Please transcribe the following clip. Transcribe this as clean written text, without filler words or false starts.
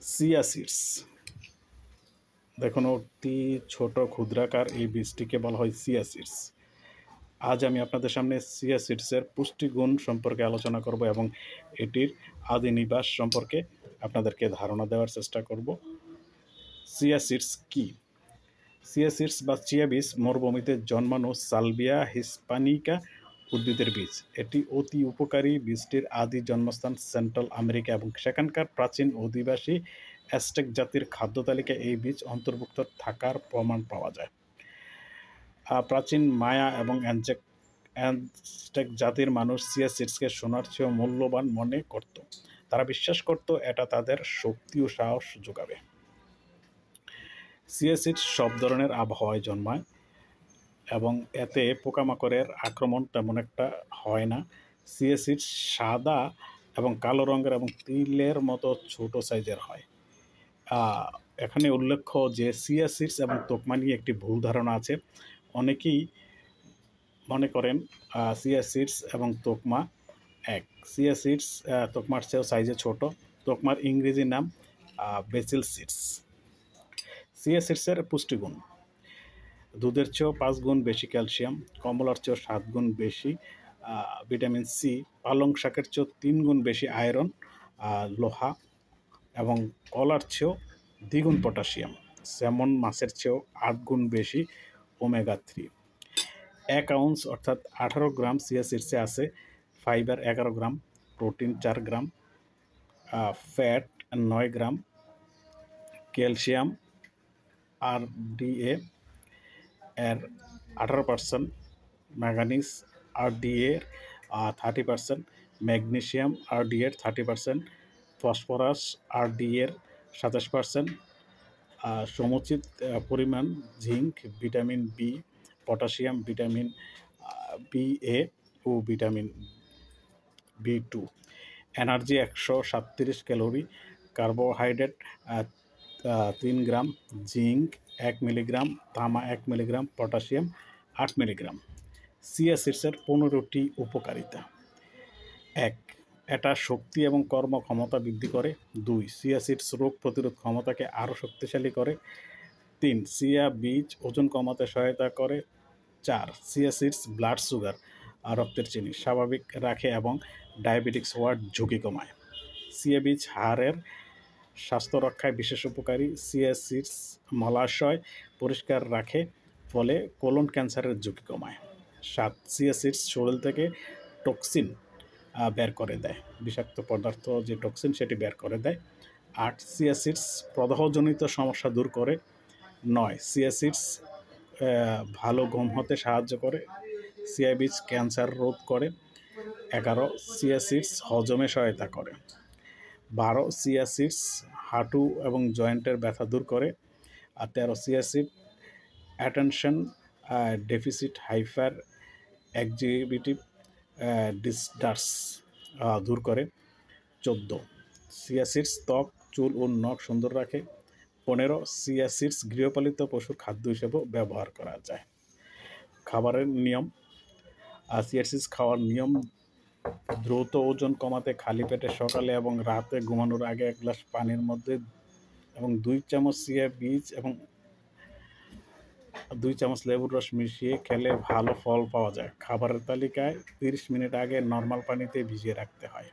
Chia seeds দেখুন অতি ছোট ক্ষুদ্রাকার এই বীজটিকে বলা হয় চিয়া সিডস। আজ আমি আপনাদের সামনে চিয়া সিডসের পুষ্টিগুণ সম্পর্কে আলোচনা করব এবং এটির আদি নিবাস সম্পর্কে আপনাদেরকে ধারণা দেওয়ার চেষ্টা করব। চিয়া সিডস কি? চিয়া সিডস বা চিয়া বীজ মরুভূমিতে জন্মানো সালভিয়া হিস্পানিকা উদ্ভিদের বীজ। এটি অতি উপকারী। বীজটির আদি জন্মস্থান সেন্ট্রাল আমেরিকা এবং সেখানকার প্রাচীন অধিবাসী অ্যাজটেক জাতির খাদ্য তালিকায় এই বীজ অন্তর্ভুক্ত থাকার প্রমাণ পাওয়া যায়। প্রাচীন মায়া এবং অ্যাজটেক জাতির মানুষ চিয়া সিডসকে সোনার চেয়েও মূল্যবান মনে করত। তারা বিশ্বাস করত এটা তাদের শক্তি ও সাহস যোগাবে। চিয়া সিডস সব ধরনের আবহাওয়ায় জন্মায় এবং এতে পোকামাকড়ের আক্রমণ তেমন একটা হয় না। চিয়া সিডস সাদা এবং কালো রঙের এবং তিলের মতো ছোট সাইজের হয়। এখানে উল্লেখ্য যে চিয়া সিডস এবং তোকমা নিয়ে একটি ভুল ধারণা আছে। অনেকেই মনে করেন চিয়া সিডস এবং তোকমা এক। চিয়া সিডস তোকমার চেয়েও সাইজে ছোট। তোকমার ইংরেজি নাম বেসিল সিডস। চিয়া সিডসের পুষ্টিগুণ: দুধের চেয়েও 5 গুণ বেশি ক্যালসিয়াম, কমলার চেয়েও 7 গুণ বেশি ভিটামিন সি, পালং শাকের চেয়েও 3 গুণ বেশি আয়রন, লোহা এবং কলার চেয়েও 2 গুণ পটাশিয়াম, স্যামন মাছের চেয়েও 8 গুণ বেশি ওমেগা 3। 1 আউন্স অর্থাৎ 18 গ্রাম চিয়া সিডসে আছে ফাইবার 11 গ্রাম, প্রোটিন 4 গ্রাম, ফ্যাট 9 গ্রাম, ক্যালসিয়াম RDA এর 18%, ম্যাঙ্গানিজ RDA এর 30%, ম্যাগনেসিয়াম RDA এর 30%, ফসফরাস RDA এর 27%, সমুচিত পরিমাণ zinc, vitamin B, potassium, vitamin BA ও vitamin B2, energy 137 calorie, carbohydrate 3 gram, zinc 1 milligram, তামা 1 মিলিগ্রাম, পটাশিয়াম 8 মিলিগ্রাম। চিয়া সিডসের 15টি উপকারিতা: 1. এটা শক্তি এবং কর্মক্ষমতা বৃদ্ধি করে। 2. চিয়া সিডস রোগ প্রতিরোধ ক্ষমতাকে আরও শক্তিশালী করে। 3. চিয়া বীজ ওজন কমাতে সহায়তা করে। 4. চিয়া সিডস ব্লাড সুগার রক্তের চিনি স্বাভাবিক রাখে এবং ডায়াবেটিস হওয়ার ঝুঁকি কমায়। চিয়া বীজ হাড়ের স্বাস্থ্য রক্ষায় বিশেষ উপকারী। চিয়া সিডস মলাশয় পরিষ্কার রাখে, ফলে কোলন ক্যান্সারের ঝুঁকি কমায়। 7. চিয়া সিডস শরীর থেকে টক্সিন বের করে দেয়, বিষাক্ত পদার্থ যে টক্সিন সেটি বের করে দেয়। 8. চিয়া সিডস প্রদাহজনিত সমস্যা দূর করে। 9. চিয়া সিডস ভালো ঘুম হতে সাহায্য করে। চিয়া বীজ ক্যান্সার রোধ করে। 11. চিয়া সিডস হজমে সহায়তা করে। 12. চিয়া সিডস হাঁটু এবং জয়েন্টের ব্যথা দূর করে। 13. Chia seed attention deficit hyper executive disorders দূর করে। 14. চিয়া সিডস ত্বক, চুল ও নখ সুন্দর রাখে। 15. চিয়া সিডস গৃহপালিত পশুর খাদ্য হিসেবেও ব্যবহার করা যায়। খাবারের নিয়ম: চিয়া সিডস খাওয়ার নিয়ম: দ্রুত ওজন কমাতে খালি পেটে সকালে এবং রাতে ঘুমানোর আগে 1 গ্লাস পানির মধ্যে এবং 2 চামচ চিয়া বীজ এবং 2 চামচ লেবুর রস মিশিয়ে খেলে ভালো ফল পাওয়া যায়। খাবারের তালিকায় 30 মিনিট আগে নর্মাল পানিতে ভিজিয়ে রাখতে হয়।